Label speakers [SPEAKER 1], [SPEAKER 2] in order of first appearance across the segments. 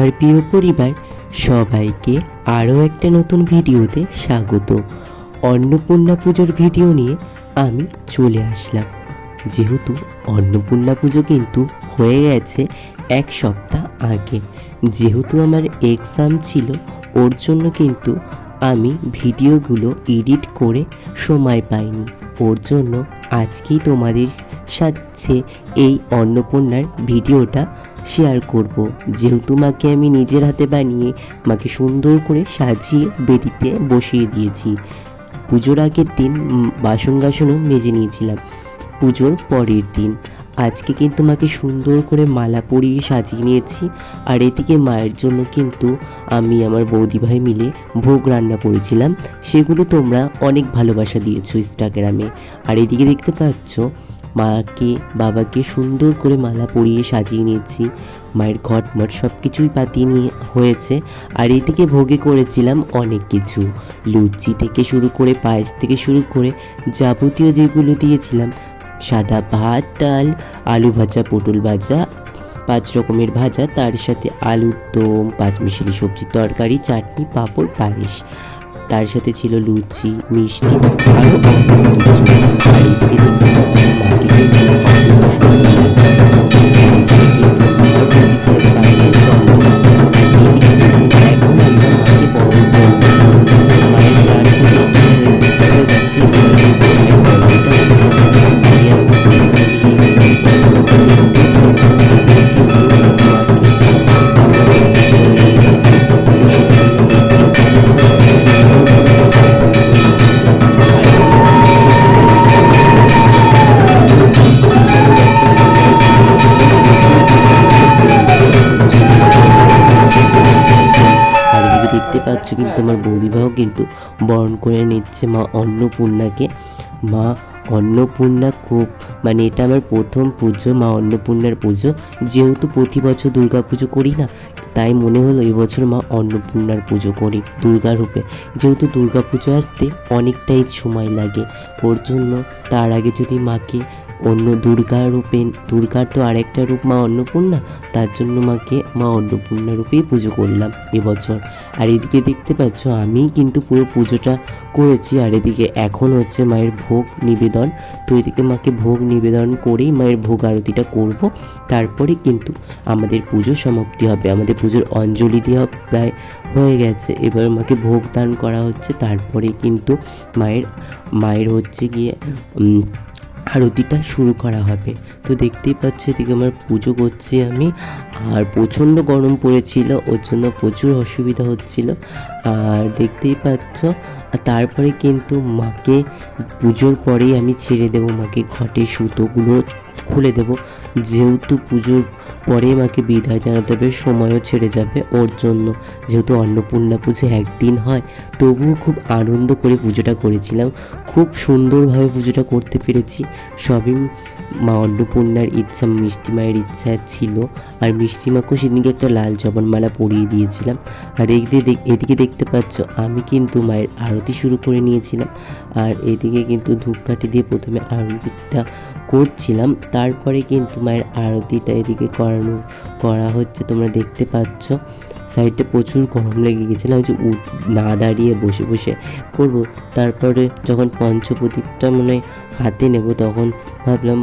[SPEAKER 1] আমার প্রিয় পরিবার সবাইকে আরও একটা নতুন ভিডিওতে স্বাগত। অন্নপূর্ণা পুজোর ভিডিও নিয়ে আমি চলে আসলাম। যেহেতু অন্নপূর্ণা পুজো কিন্তু হয়ে গেছে এক সপ্তাহ আগে, যেহেতু আমার এক্সাম ছিল ওর জন্য কিন্তু আমি ভিডিওগুলো এডিট করে সময় পাইনি। ওর জন্য আজকেই তোমাদের সাথে এই অন্নপূর্ণার ভিডিওটা শেয়ার করব। যেহেতু মাকে আমি নিজের হাতে বানিয়ে মাকে সুন্দর করে সাজিয়ে বেদিতে বসিয়ে দিয়েছি। পুজোর আগের দিন বাসন গাসনও মেজে নিয়েছিলাম। পুজোর পরের দিন আজকে কিন্তু মাকে সুন্দর করে মালা পরিয়ে সাজিয়ে নিয়েছি। আর এদিকে মায়ের জন্য কিন্তু আমি আমার বৌদি ভাই মিলে ভোগ রান্না করেছিলাম, সেগুলো তোমরা অনেক ভালোবাসা দিয়েছো ইনস্টাগ্রামে। আর এদিকে দেখতে পাচ্ছ মাকে বাবাকে সুন্দর করে মালা পরিয়ে সাজিয়ে নিয়েছি। মায়ের ঘটমট সব কিছুই পাতিয়ে নিয়ে হয়েছে। আর এদিকে ভোগে করেছিলাম অনেক কিছু, লুচি থেকে শুরু করে পায়েস থেকে শুরু করে যাবতীয় যেগুলো দিয়েছিলাম, সাদা ভাত, ডাল, আলু ভাজা, পটল ভাজা, 5 রকমের ভাজা, তার সাথে আলুর দম, 5 মিশালি সবজি তরকারি, চাটনি, পাঁপড়, পায়েস, তার সাথে ছিল লুচি, মিষ্টি, আরও অনেক কিছু। আর এদিকে দেখতে পাচ্ছি মাকে কিন্তু অপূর্ব সুন্দর লাগছে। এখন আমরা মাকে বরণ করবো। মায়ের প্রাণ প্রতিষ্ঠা হয়ে যাচ্ছে। দেখতে পাচ্ছ কিন্তু আমার বৌদিভাও কিন্তু বরণ করে নিচ্ছে মা অন্নপূর্ণাকে। মা অন্নপূর্ণা খুব এটা আমার প্রথম পুজো, মা অন্নপূর্ণার পুজো। যেহেতু প্রতি বছর দুর্গা পুজো করি না, তাই মনে হলো এবছর মা অন্নপূর্ণার পুজো করি দুর্গা রূপে। যেহেতু দুর্গা পুজো আসতে অনেকটাই সময় লাগে, ওর জন্য তার আগে যদি মাকে অন্য দুর্গা রূপে, দুর্গার তো আরেকটা রূপ মা অন্নপূর্ণা, তার জন্য মাকে মা অন্নপূর্ণা রূপেই পুজো করলাম এবছর। আর এদিকে দেখতে পাচ্ছ আমি কিন্তু পুরো পুজোটা করেছি। আর এদিকে এখন হচ্ছে মায়ের ভোগ নিবেদন। তো এদিকে মাকে ভোগ নিবেদন করেই মায়ের ভোগ আরতিটা করব। তারপরে কিন্তু আমাদের পুজো সমাপ্তি হবে। আমাদের পুজোর অঞ্জলি দেওয়া প্রায় হয়ে গেছে, এবার মাকে ভোগ দান করা হচ্ছে। তারপরে কিন্তু মায়ের হচ্ছে গিয়ে আরতিটা শুরু করা হবে। তো দেখতেই পাচ্ছ এদিকে আমার পুজো করছি আমি। আর প্রচণ্ড গরম পড়েছিল, ওর জন্য প্রচুর অসুবিধা হচ্ছিল। আর দেখতেই পাচ্ছ তারপরে কিন্তু মাকে পুজোর পরেই আমি ছেড়ে দেবো, মাকে ঘটের সুতোগুলো খুলে দেব। যেহেতু পুজোর পরে মাকে বিদায় জানাতে হবে, সময়ও ছেড়ে যাবে ওর জন্য। যেহেতু অন্নপূর্ণা পুজো একদিন হয়, তবুও খুব আনন্দ করে পুজোটা করেছিলাম। খুব সুন্দরভাবে পুজোটা করতে পেরেছি। সবই মা অন্নপূর্ণার ইচ্ছা, মিষ্টি মায়ের ইচ্ছা ছিল। আর মিষ্টি মাকেও সেদিনকে একটা লাল জবার মালা পরিয়ে দিয়েছিলাম। আর এদিকে দেখতে পাচ্ছ আমি কিন্তু মায়ের আরতি শুরু করে নিয়েছিলাম। আর এদিকে কিন্তু ধূপকাঠি দিয়ে প্রথমে আরতিটা করছিলাম, তারপরে কিন্তু মায়ের আরতিটা এদিকে করা হচ্ছে। তোমরা দেখতে পাচ্ছ সাইডে প্রচুর গরম লেগে গেছিলাম, যে না দাঁড়িয়ে বসে বসে করব। তারপরে যখন পঞ্চপ্রদীপটা হাতে নেব, তখন ভাবলাম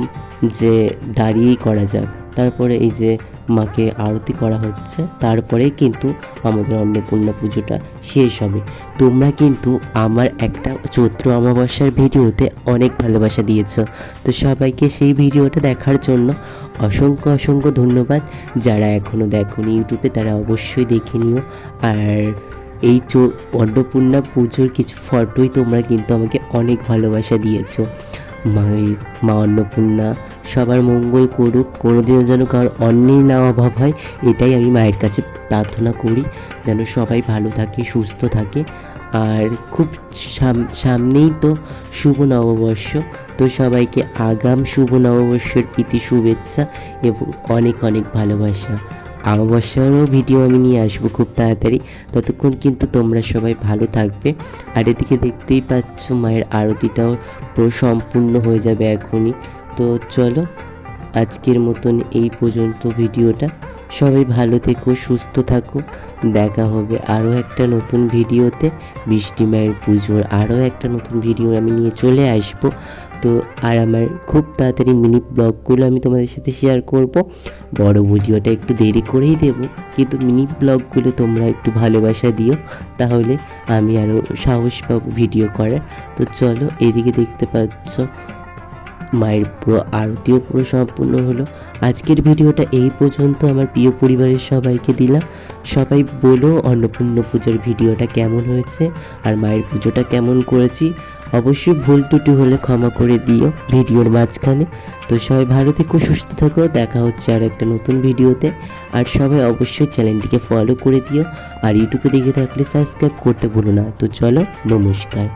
[SPEAKER 1] যে দাঁড়িয়েই করা যাক। তারপরে এই যে মাকে আরতি করা হচ্ছে, তারপরে কিন্তু আমাদের অন্নপূর্ণা পুজোটা শেষ হবে। তোমরা কিন্তু আমার একটা চৈত্র অমাবস্যার ভিডিওতে অনেক ভালোবাসা দিয়েছ, তো সবাইকে সেই ভিডিওটা দেখার জন্য অসংখ্য অসংখ্য ধন্যবাদ। যারা এখনও দেখোনি ইউটিউবে, তারা অবশ্যই দেখে নিও। আর এই অন্নপূর্ণা পুজোর কিছু ফটোই তোমরা কিন্তু আমাকে অনেক ভালোবাসা দিয়েছো। মা অন্নপূর্ণা সবার মঙ্গল করুক, কোনোদিনও যেন কারোর অন্নের না অভাব হয়, এটাই আমি মায়ের কাছে প্রার্থনা করি, যেন সবাই ভালো থাকে, সুস্থ থাকে। আর খুব সামনেই তো শুভ নববর্ষ, তো সবাইকে আগাম শুভ নববর্ষের প্রীতি শুভেচ্ছা এবং অনেক অনেক ভালোবাসা। অমাবস্যারও ভিডিও আমি নিয়ে আসবো খুব তাড়াতাড়ি। ততক্ষণ কিন্তু তোমরা সবাই ভালো থাকবে। আর এদিকে দেখতেই পাচ্ছ মায়ের আরতিটাও পুরো সম্পূর্ণ হয়ে যাবে এখনই। তো চলো আজকের মতন এই পর্যন্ত ভিডিওটা। সবাই ভালো থেকো, সুস্থ থাকো। দেখা হবে আরও একটা নতুন ভিডিওতে। বৃষ্টি মায়ের পুজোর আরও একটা নতুন ভিডিও আমি নিয়ে চলে আসবো। তো আর আমার খুব তাড়াতাড়ি মিনি ব্লগগুলো আমি তোমাদের সাথে শেয়ার করব। বড় ভিডিওটা একটু দেরি করেই দেব, কিন্তু মিনি ব্লগগুলো তোমরা একটু ভালোবাসা দিও, তাহলে আমি আরও সাহস পাবো ভিডিও করার। তো চলো, এদিকে দেখতে পাচ্ছ মায়ের পুরো আরতিও পুরো সম্পূর্ণ হলো। আজকের ভিডিওটা এই পর্যন্ত আমার প্রিয় পরিবারের সবাইকে দিলাম। সবাই বলো অন্নপূর্ণা পূজার ভিডিওটা কেমন হয়েছে আর মায়ের পুজোটা কেমন করেছি। অবশ্যই ভুল ত্রুটি হলে ক্ষমা করে দিও ভিডিওর মাঝখানে। তো সবাই ভালো থেকো, সুস্থ থাকো। দেখা হচ্ছে আর একটা নতুন ভিডিওতে। আর সবাই অবশ্যই চ্যানেলটিকে ফলো করে দিও, আর ইউটিউবে দেখে থাকলে সাবস্ক্রাইব করতে ভুলো না। তো চলো, নমস্কার।